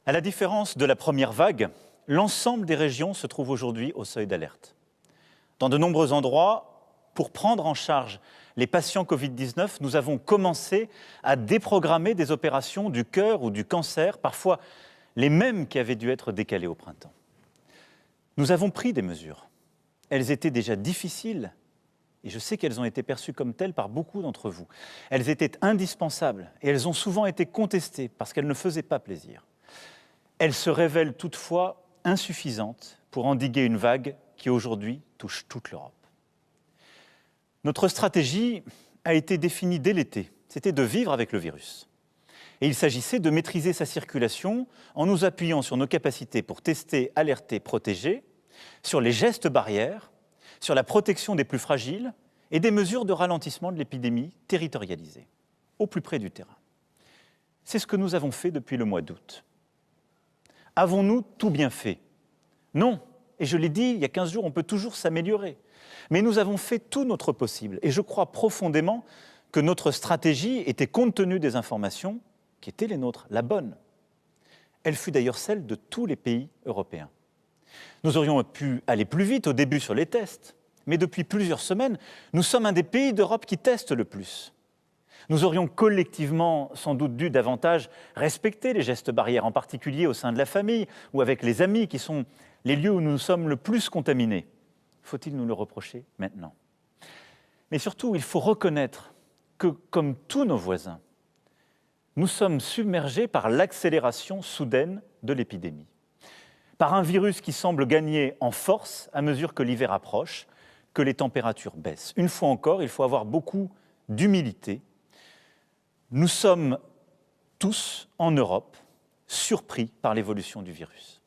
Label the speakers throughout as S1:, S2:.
S1: À la différence de la première vague, l'ensemble des régions se trouve aujourd'hui au seuil d'alerte. Dans de nombreux endroits, pour prendre en charge les patients Covid-19, nous avons commencé à déprogrammer des opérations du cœur ou du cancer, parfois les mêmes qui avaient dû être décalées au printemps. Nous avons pris des mesures. Elles étaient déjà difficiles, et je sais qu'elles ont été perçues comme telles par beaucoup d'entre vous. Elles étaient indispensables, et elles ont souvent été contestées parce qu'elles ne faisaient pas plaisir. Elles se révèlent toutefois insuffisantes pour endiguer une vague qui aujourd'hui touche toute l'Europe. Notre stratégie a été définie dès l'été, c'était de vivre avec le virus. Et il s'agissait de maîtriser sa circulation en nous appuyant sur nos capacités pour tester, alerter, protéger, sur les gestes barrières, sur la protection des plus fragiles et des mesures de ralentissement de l'épidémie territorialisées, au plus près du terrain. C'est ce que nous avons fait depuis le mois d'août. Avons-nous tout bien fait? Non. Et je l'ai dit, il y a 15 jours, on peut toujours s'améliorer. Mais nous avons fait tout notre possible. Et je crois profondément que notre stratégie était, compte tenu des informations qui étaient les nôtres, la bonne. Elle fut d'ailleurs celle de tous les pays européens. Nous aurions pu aller plus vite au début sur les tests. Mais depuis plusieurs semaines, nous sommes un des pays d'Europe qui testent le plus. Nous aurions collectivement sans doute dû davantage respecter les gestes barrières, en particulier au sein de la famille ou avec les amis, qui sont les lieux où nous sommes le plus contaminés. Faut-il nous le reprocher maintenant? Mais surtout, il faut reconnaître que, comme tous nos voisins, nous sommes submergés par l'accélération soudaine de l'épidémie, par un virus qui semble gagner en force à mesure que l'hiver approche, que les températures baissent. Une fois encore, il faut avoir beaucoup d'humilité. Nous sommes tous, en Europe, surpris par l'évolution du virus.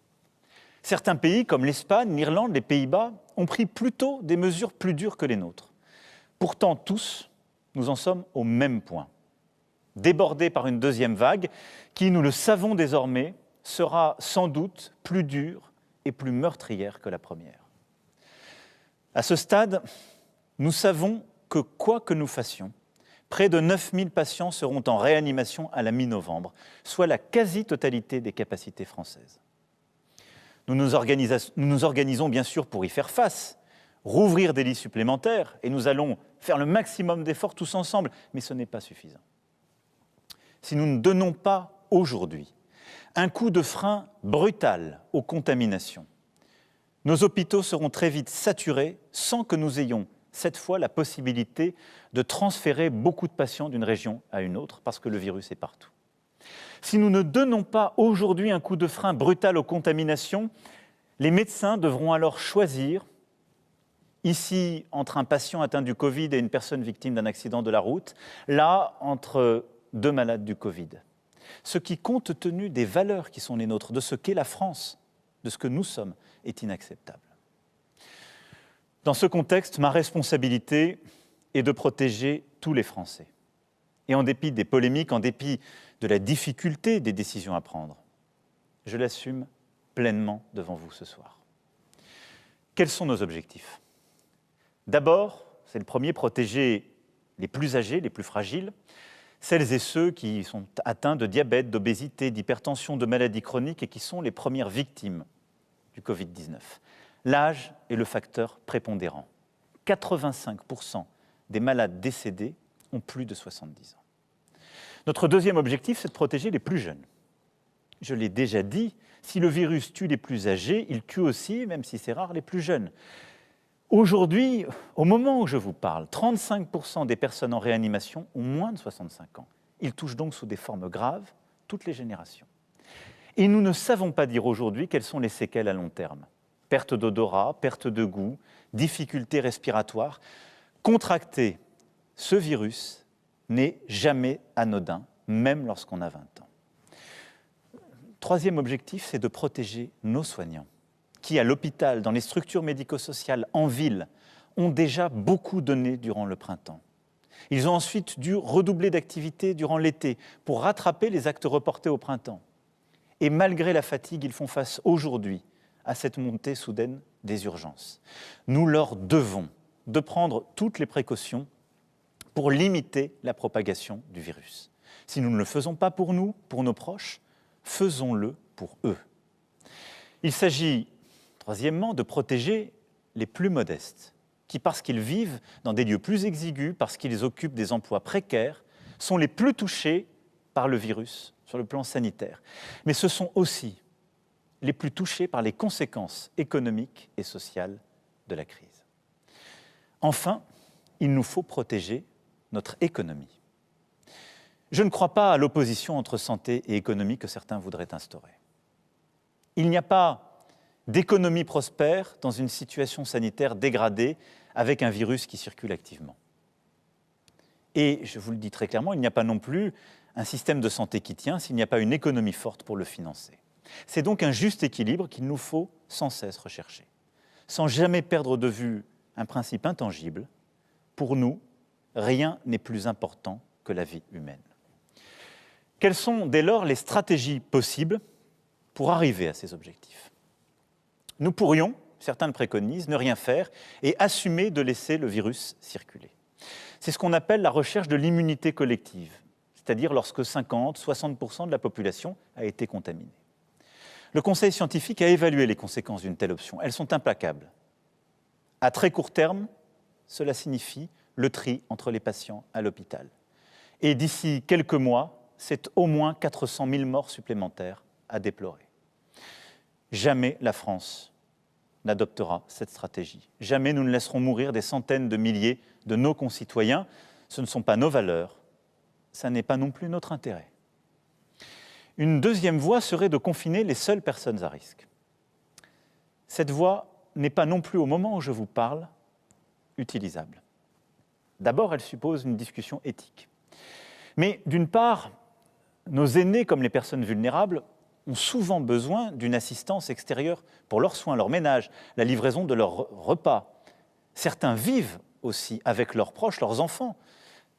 S1: Certains pays, comme l'Espagne, l'Irlande, les Pays-Bas, ont pris plutôt des mesures plus dures que les nôtres. Pourtant, tous, nous en sommes au même point. Débordés par une deuxième vague qui, nous le savons désormais, sera sans doute plus dure et plus meurtrière que la première. À ce stade, nous savons que quoi que nous fassions, près de 9000 patients seront en réanimation à la mi-novembre, soit la quasi-totalité des capacités françaises. Nous nous organisons bien sûr pour y faire face, rouvrir des lits supplémentaires, et nous allons faire le maximum d'efforts tous ensemble, mais ce n'est pas suffisant. Si nous ne donnons pas aujourd'hui un coup de frein brutal aux contaminations, nos hôpitaux seront très vite saturés sans que nous ayons cette fois la possibilité de transférer beaucoup de patients d'une région à une autre parce que le virus est partout. Si nous ne donnons pas aujourd'hui un coup de frein brutal aux contaminations, les médecins devront alors choisir, ici entre un patient atteint du Covid et une personne victime d'un accident de la route, là entre deux malades du Covid. Ce qui, compte tenu des valeurs qui sont les nôtres, de ce qu'est la France, de ce que nous sommes, est inacceptable. Dans ce contexte, ma responsabilité est de protéger tous les Français. Et en dépit des polémiques, en dépit de la difficulté des décisions à prendre, je l'assume pleinement devant vous ce soir. Quels sont nos objectifs? D'abord, c'est le premier, protéger les plus âgés, les plus fragiles, celles et ceux qui sont atteints de diabète, d'obésité, d'hypertension, de maladies chroniques et qui sont les premières victimes du Covid-19. L'âge est le facteur prépondérant. 85% des malades décédés ont plus de 70 ans. Notre deuxième objectif, c'est de protéger les plus jeunes. Je l'ai déjà dit, si le virus tue les plus âgés, il tue aussi, même si c'est rare, les plus jeunes. Aujourd'hui, au moment où je vous parle, 35% des personnes en réanimation ont moins de 65 ans. Ils touchent donc sous des formes graves toutes les générations. Et nous ne savons pas dire aujourd'hui quelles sont les séquelles à long terme. Perte d'odorat, perte de goût, difficultés respiratoires. Contracter ce virus n'est jamais anodin, même lorsqu'on a 20 ans. Troisième objectif, c'est de protéger nos soignants, qui, à l'hôpital, dans les structures médico-sociales, en ville, ont déjà beaucoup donné durant le printemps. Ils ont ensuite dû redoubler d'activité durant l'été pour rattraper les actes reportés au printemps. Et malgré la fatigue, ils font face aujourd'hui à cette montée soudaine des urgences. Nous leur devons de prendre toutes les précautions pour limiter la propagation du virus. Si nous ne le faisons pas pour nous, pour nos proches, faisons-le pour eux. Il s'agit, troisièmement, de protéger les plus modestes, qui, parce qu'ils vivent dans des lieux plus exigus, parce qu'ils occupent des emplois précaires, sont les plus touchés par le virus sur le plan sanitaire. Mais ce sont aussi les plus touchés par les conséquences économiques et sociales de la crise. Enfin, il nous faut protéger notre économie. Je ne crois pas à l'opposition entre santé et économie que certains voudraient instaurer. Il n'y a pas d'économie prospère dans une situation sanitaire dégradée avec un virus qui circule activement. Et je vous le dis très clairement, il n'y a pas non plus un système de santé qui tient s'il n'y a pas une économie forte pour le financer. C'est donc un juste équilibre qu'il nous faut sans cesse rechercher, sans jamais perdre de vue un principe intangible. Pour nous, rien n'est plus important que la vie humaine. Quelles sont dès lors les stratégies possibles pour arriver à ces objectifs? Nous pourrions, certains le préconisent, ne rien faire et assumer de laisser le virus circuler. C'est ce qu'on appelle la recherche de l'immunité collective, c'est-à-dire lorsque 50-60% de la population a été contaminée. Le Conseil scientifique a évalué les conséquences d'une telle option. Elles sont implacables. À très court terme, cela signifie le tri entre les patients à l'hôpital. Et d'ici quelques mois, c'est au moins 400 000 morts supplémentaires à déplorer. Jamais la France n'adoptera cette stratégie. Jamais nous ne laisserons mourir des centaines de milliers de nos concitoyens. Ce ne sont pas nos valeurs, ça n'est pas non plus notre intérêt. Une deuxième voie serait de confiner les seules personnes à risque. Cette voie n'est pas non plus, au moment où je vous parle, utilisable. D'abord, elle suppose une discussion éthique. Mais d'une part, nos aînés, comme les personnes vulnérables, ont souvent besoin d'une assistance extérieure pour leurs soins, leur ménage, la livraison de leurs repas. Certains vivent aussi avec leurs proches, leurs enfants,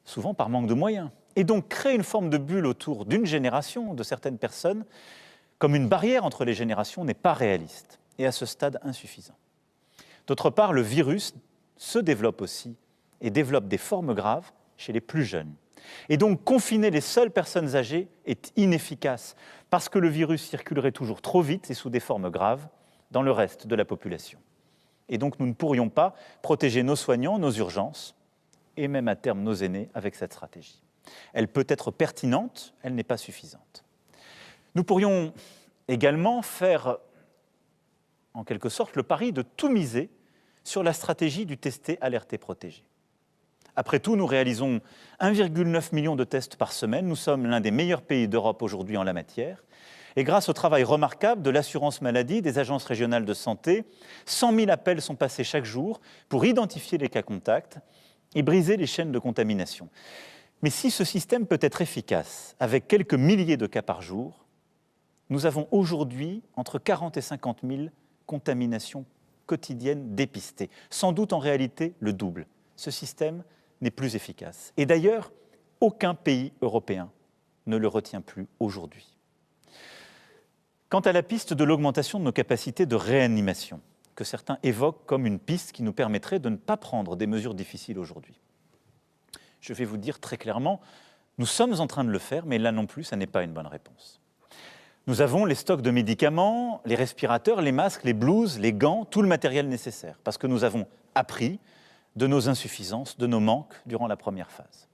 S1: souvent par manque de moyens. Et donc créer une forme de bulle autour d'une génération, de certaines personnes, comme une barrière entre les générations, n'est pas réaliste et à ce stade insuffisant. D'autre part, le virus se développe aussi et développe des formes graves chez les plus jeunes. Et donc confiner les seules personnes âgées est inefficace parce que le virus circulerait toujours trop vite et sous des formes graves dans le reste de la population. Et donc nous ne pourrions pas protéger nos soignants, nos urgences et même à terme nos aînés avec cette stratégie. Elle peut être pertinente, elle n'est pas suffisante. Nous pourrions également faire en quelque sorte le pari de tout miser sur la stratégie du tester, alerter, protéger. Après tout, nous réalisons 1,9 million de tests par semaine. Nous sommes l'un des meilleurs pays d'Europe aujourd'hui en la matière. Et grâce au travail remarquable de l'assurance maladie, des agences régionales de santé, 100 000 appels sont passés chaque jour pour identifier les cas contacts et briser les chaînes de contamination. Mais si ce système peut être efficace avec quelques milliers de cas par jour, nous avons aujourd'hui entre 40 et 50 000 contaminations quotidiennes dépistées, sans doute en réalité le double. Ce système n'est plus efficace. Et d'ailleurs, aucun pays européen ne le retient plus aujourd'hui. Quant à la piste de l'augmentation de nos capacités de réanimation, que certains évoquent comme une piste qui nous permettrait de ne pas prendre des mesures difficiles aujourd'hui, je vais vous dire très clairement, nous sommes en train de le faire, mais là non plus, ça n'est pas une bonne réponse. Nous avons les stocks de médicaments, les respirateurs, les masques, les blouses, les gants, tout le matériel nécessaire, parce que nous avons appris de nos insuffisances, de nos manques durant la première phase.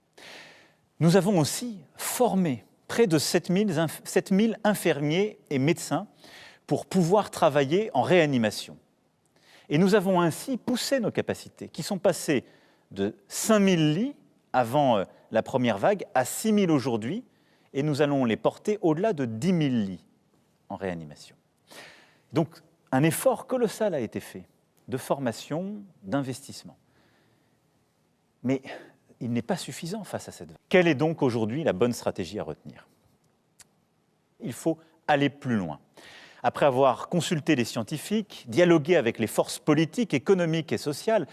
S1: Nous avons aussi formé près de 7 000 infirmiers et médecins pour pouvoir travailler en réanimation. Et nous avons ainsi poussé nos capacités, qui sont passées de 5 000 lits avant la première vague à 6 000 aujourd'hui, et nous allons les porter au-delà de 10 000 lits en réanimation. Donc, un effort colossal a été fait de formation, d'investissement. Mais il n'est pas suffisant face à cette vague. Quelle est donc aujourd'hui la bonne stratégie à retenir? Il faut aller plus loin. Après avoir consulté les scientifiques, dialogué avec les forces politiques, économiques et sociales,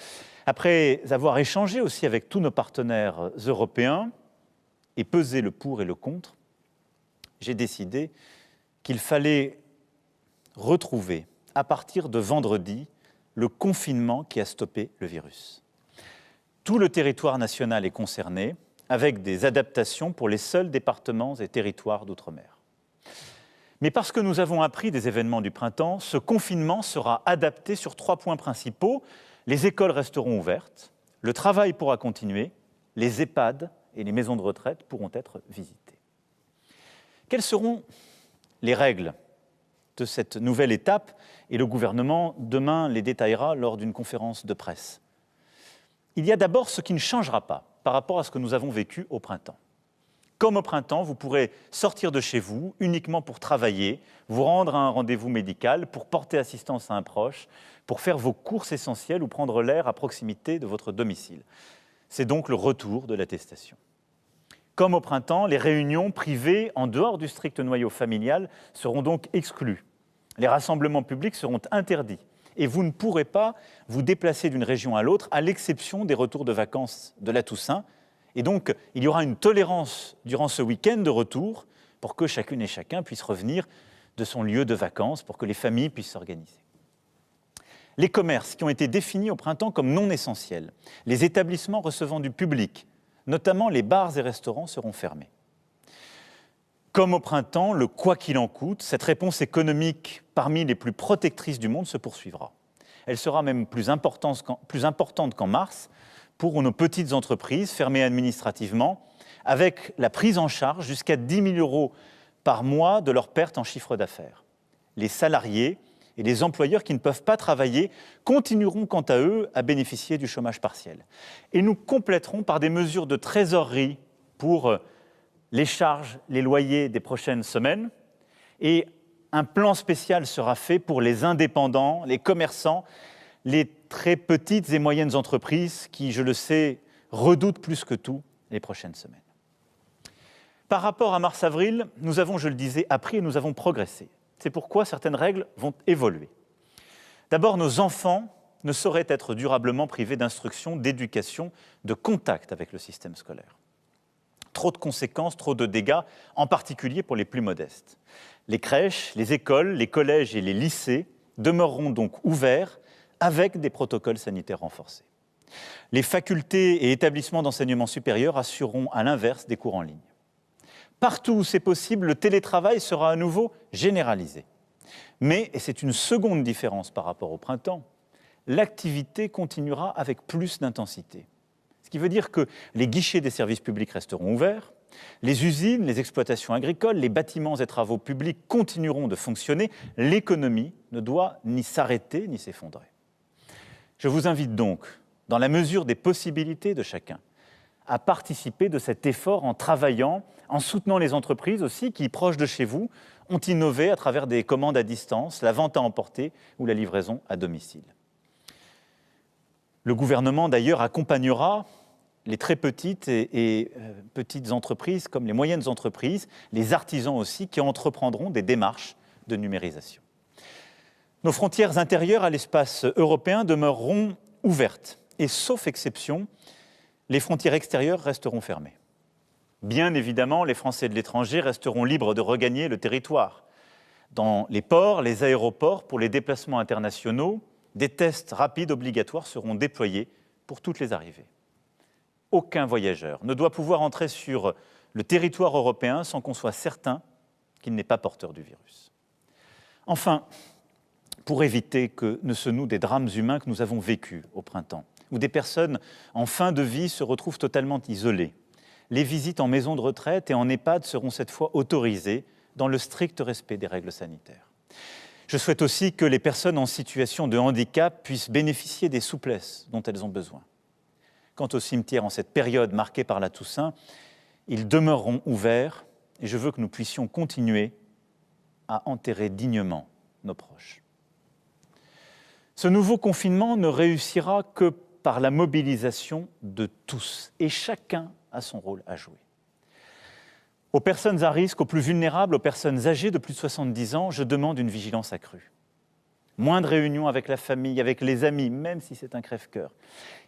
S1: après avoir échangé aussi avec tous nos partenaires européens et pesé le pour et le contre, j'ai décidé qu'il fallait retrouver, à partir de vendredi, le confinement qui a stoppé le virus. Tout le territoire national est concerné, avec des adaptations pour les seuls départements et territoires d'outre-mer. Mais parce que nous avons appris des événements du printemps, ce confinement sera adapté sur 3 points principaux. Les écoles resteront ouvertes, le travail pourra continuer, les EHPAD et les maisons de retraite pourront être visitées. Quelles seront les règles de cette nouvelle étape? Et le gouvernement, demain, les détaillera lors d'une conférence de presse. Il y a d'abord ce qui ne changera pas par rapport à ce que nous avons vécu au printemps. Comme au printemps, vous pourrez sortir de chez vous uniquement pour travailler, vous rendre à un rendez-vous médical, pour porter assistance à un proche, pour faire vos courses essentielles ou prendre l'air à proximité de votre domicile. C'est donc le retour de l'attestation. Comme au printemps, les réunions privées en dehors du strict noyau familial seront donc exclues. Les rassemblements publics seront interdits et vous ne pourrez pas vous déplacer d'une région à l'autre, à l'exception des retours de vacances de la Toussaint. Et donc, il y aura une tolérance durant ce week-end de retour pour que chacune et chacun puisse revenir de son lieu de vacances, pour que les familles puissent s'organiser. Les commerces qui ont été définis au printemps comme non essentiels, les établissements recevant du public, notamment les bars et restaurants, seront fermés. Comme au printemps, le « quoi qu'il en coûte », cette réponse économique parmi les plus protectrices du monde se poursuivra. Elle sera même plus importante qu'en mars pour nos petites entreprises fermées administrativement, avec la prise en charge jusqu'à 10 000 € par mois de leurs pertes en chiffre d'affaires. Les salariés et les employeurs qui ne peuvent pas travailler continueront quant à eux à bénéficier du chômage partiel. Et nous compléterons par des mesures de trésorerie pour les charges, les loyers des prochaines semaines. Et un plan spécial sera fait pour les indépendants, les commerçants, les très petites et moyennes entreprises qui, je le sais, redoutent plus que tout les prochaines semaines. Par rapport à mars-avril, nous avons, je le disais, appris et nous avons progressé. C'est pourquoi certaines règles vont évoluer. D'abord, nos enfants ne sauraient être durablement privés d'instruction, d'éducation, de contact avec le système scolaire. Trop de conséquences, trop de dégâts, en particulier pour les plus modestes. Les crèches, les écoles, les collèges et les lycées demeureront donc ouverts avec des protocoles sanitaires renforcés. Les facultés et établissements d'enseignement supérieur assureront à l'inverse des cours en ligne. Partout où c'est possible, le télétravail sera à nouveau généralisé. Mais, et c'est une seconde différence par rapport au printemps, l'activité continuera avec plus d'intensité. Ce qui veut dire que les guichets des services publics resteront ouverts, les usines, les exploitations agricoles, les bâtiments et travaux publics continueront de fonctionner, l'économie ne doit ni s'arrêter ni s'effondrer. Je vous invite donc, dans la mesure des possibilités de chacun, à participer de cet effort en travaillant, en soutenant les entreprises aussi qui, proches de chez vous, ont innové à travers des commandes à distance, la vente à emporter ou la livraison à domicile. Le gouvernement, d'ailleurs, accompagnera les très petites et petites entreprises comme les moyennes entreprises, les artisans aussi, qui entreprendront des démarches de numérisation. Nos frontières intérieures à l'espace européen demeureront ouvertes et, sauf exception, les frontières extérieures resteront fermées. Bien évidemment, les Français de l'étranger resteront libres de regagner le territoire. Dans les ports, les aéroports, pour les déplacements internationaux, des tests rapides obligatoires seront déployés pour toutes les arrivées. Aucun voyageur ne doit pouvoir entrer sur le territoire européen sans qu'on soit certain qu'il n'est pas porteur du virus. Enfin, pour éviter que ne se nouent des drames humains que nous avons vécus au printemps, où des personnes en fin de vie se retrouvent totalement isolées, les visites en maison de retraite et en EHPAD seront cette fois autorisées dans le strict respect des règles sanitaires. Je souhaite aussi que les personnes en situation de handicap puissent bénéficier des souplesses dont elles ont besoin. Quant aux cimetières en cette période marquée par la Toussaint, ils demeureront ouverts et je veux que nous puissions continuer à enterrer dignement nos proches. Ce nouveau confinement ne réussira que par la mobilisation de tous et chacun a son rôle à jouer. Aux personnes à risque, aux plus vulnérables, aux personnes âgées de plus de 70 ans, je demande une vigilance accrue. Moins de réunions avec la famille, avec les amis, même si c'est un crève-cœur.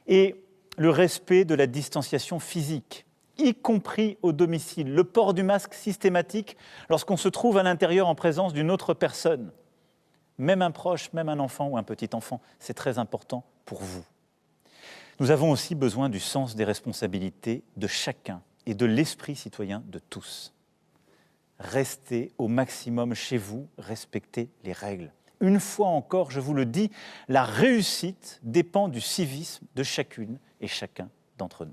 S1: Et le respect de la distanciation physique, y compris au domicile. Le port du masque systématique lorsqu'on se trouve à l'intérieur en présence d'une autre personne. Même un proche, même un enfant ou un petit enfant, c'est très important pour vous. Nous avons aussi besoin du sens des responsabilités de chacun et de l'esprit citoyen de tous. restez au maximum chez vous, respectez les règles. Une fois encore, je vous le dis, la réussite dépend du civisme de chacune et chacun d'entre nous.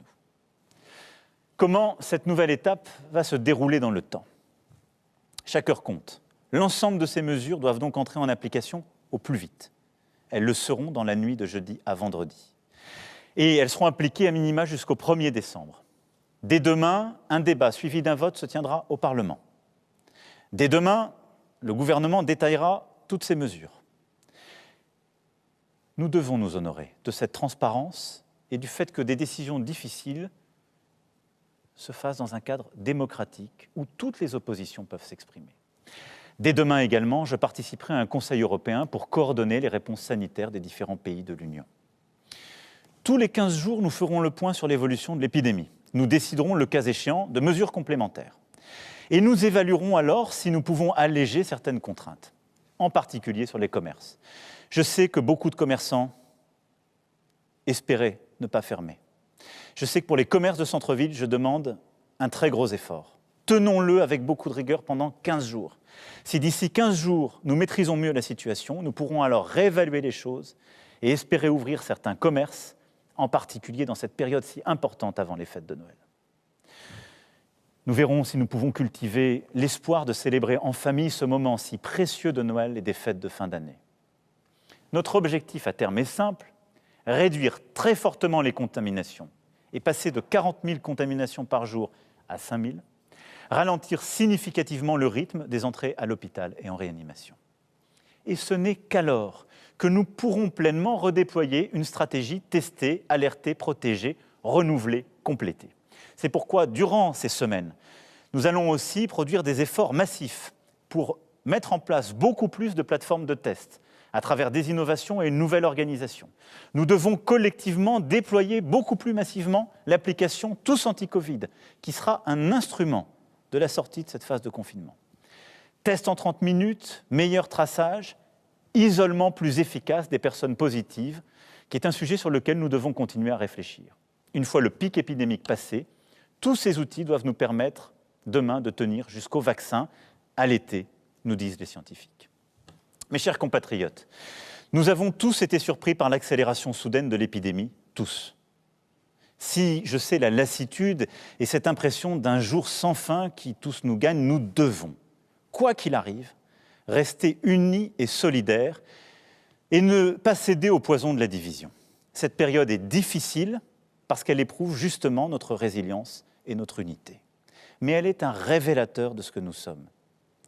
S1: Comment cette nouvelle étape va se dérouler dans le temps? Chaque heure compte. L'ensemble de ces mesures doivent donc entrer en application au plus vite. Elles le seront dans la nuit de jeudi à vendredi. Et elles seront appliquées à minima jusqu'au 1er décembre. Dès demain, un débat suivi d'un vote se tiendra au Parlement. Dès demain, le gouvernement détaillera toutes ces mesures. Nous devons nous honorer de cette transparence et du fait que des décisions difficiles se fassent dans un cadre démocratique où toutes les oppositions peuvent s'exprimer. Dès demain également, je participerai à un Conseil européen pour coordonner les réponses sanitaires des différents pays de l'Union. Tous les 15 jours, nous ferons le point sur l'évolution de l'épidémie. Nous déciderons, le cas échéant, de mesures complémentaires. Et nous évaluerons alors si nous pouvons alléger certaines contraintes, en particulier sur les commerces. Je sais que beaucoup de commerçants espéraient ne pas fermer. Je sais que pour les commerces de centre-ville, je demande un très gros effort. Tenons-le avec beaucoup de rigueur pendant 15 jours. Si d'ici 15 jours, nous maîtrisons mieux la situation, nous pourrons alors réévaluer les choses et espérer ouvrir certains commerces, en particulier dans cette période si importante avant les fêtes de Noël. Nous verrons si nous pouvons cultiver l'espoir de célébrer en famille ce moment si précieux de Noël et des fêtes de fin d'année. Notre objectif à terme est simple, réduire très fortement les contaminations et passer de 40 000 contaminations par jour à 5 000, ralentir significativement le rythme des entrées à l'hôpital et en réanimation. Et ce n'est qu'alors que nous pourrons pleinement redéployer une stratégie testée, alertée, protégée, renouvelée, complétée. C'est pourquoi, durant ces semaines, nous allons aussi produire des efforts massifs pour mettre en place beaucoup plus de plateformes de tests à travers des innovations et une nouvelle organisation. Nous devons collectivement déployer beaucoup plus massivement l'application Tous Anti-Covid, qui sera un instrument de la sortie de cette phase de confinement. Tests en 30 minutes, meilleur traçage, isolement plus efficace des personnes positives, qui est un sujet sur lequel nous devons continuer à réfléchir. Une fois le pic épidémique passé, tous ces outils doivent nous permettre demain de tenir jusqu'au vaccin, à l'été, nous disent les scientifiques. Mes chers compatriotes, nous avons tous été surpris par l'accélération soudaine de l'épidémie, tous. Si je sais la lassitude et cette impression d'un jour sans fin qui tous nous gagne, nous devons, quoi qu'il arrive, rester unis et solidaires et ne pas céder au poison de la division. Cette période est difficile parce qu'elle éprouve justement notre résilience et notre unité. Mais elle est un révélateur de ce que nous sommes,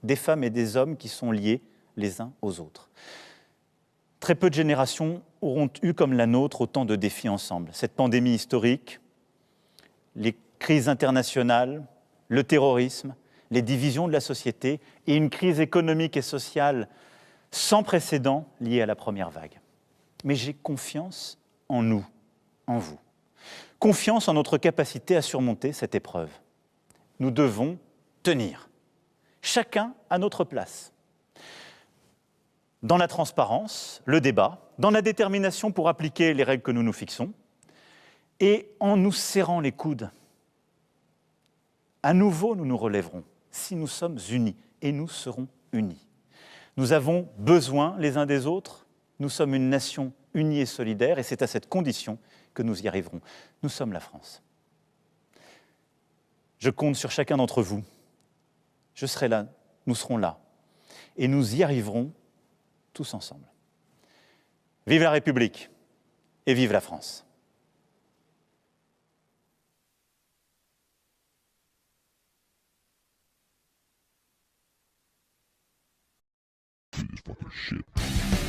S1: des femmes et des hommes qui sont liés les uns aux autres. Très peu de générations auront eu comme la nôtre autant de défis ensemble. Cette pandémie historique, les crises internationales, le terrorisme, les divisions de la société et une crise économique et sociale sans précédent liée à la première vague. Mais j'ai confiance en nous, en vous. Confiance en notre capacité à surmonter cette épreuve. Nous devons tenir, chacun à notre place. Dans la transparence, le débat, dans la détermination pour appliquer les règles que nous nous fixons, et en nous serrant les coudes. À nouveau, nous nous relèverons si nous sommes unis, et nous serons unis. Nous avons besoin les uns des autres, nous sommes une nation unie et solidaire, et c'est à cette condition que nous y arriverons. Nous sommes la France. Je compte sur chacun d'entre vous. Je serai là, nous serons là, et nous y arriverons tous ensemble. Vive la République et vive la France.
S2: This fucking shit.